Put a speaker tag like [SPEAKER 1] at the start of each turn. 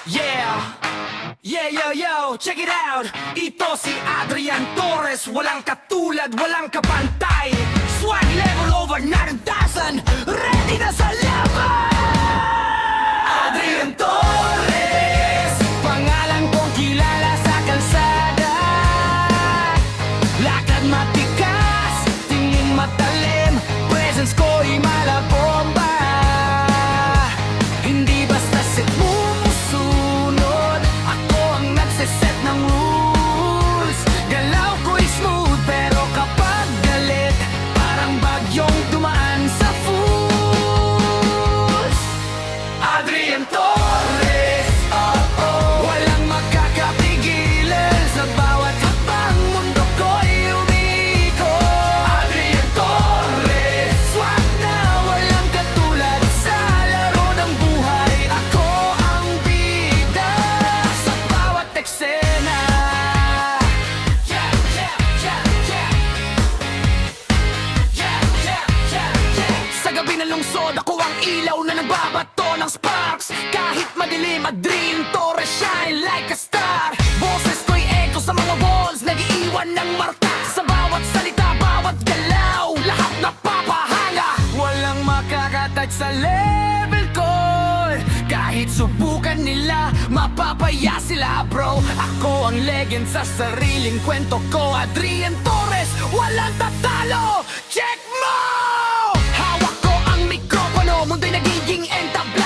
[SPEAKER 1] Yeah, yeah, yo, yo, check it out. Ito si Adrian Torres. Walang katulad, walang kapantay. Swag level over 9,000. Ready na sa laban. Adrian Torres, pangalan kong kilala sa kalsada. Lakad matikas, tingin matalim, presence ko'y malabomba. Hindi basta set sumusunod, ako ang nagsiset ng rules. Galaw ko'y smooth, pero kapag galit, parang bagyong dumaan sa fools. Adrian Torres, oh-oh, walang makakapigilan sa bawat hakbang, mundo ko'y umiikot. Adrian Torres, swag na walang katulad sa laro ng buhay. Ako ang bida sa bawat eksena. Yeah, yeah, yeah, yeah. Yeah, yeah, yeah, yeah. Sa gabi ng lungsod, ako ang ilaw na nagbabato ng sparks. Kahit madilim, Adrian Torres shine like a star. Boses ko'y echo sa mga walls, nag-iiwan ng marka. Sa bawat salita, bawat galaw, lahat napapahanga. Walang makakatouch sa level ko. Kahit subukan nila, mapapaya sila bro. Ako ang legend sa sariling kwento ko. Adrian Torres, walang tatalo. Check mo! Hawak ko ang mikropono, mundo'y nagiging entabla.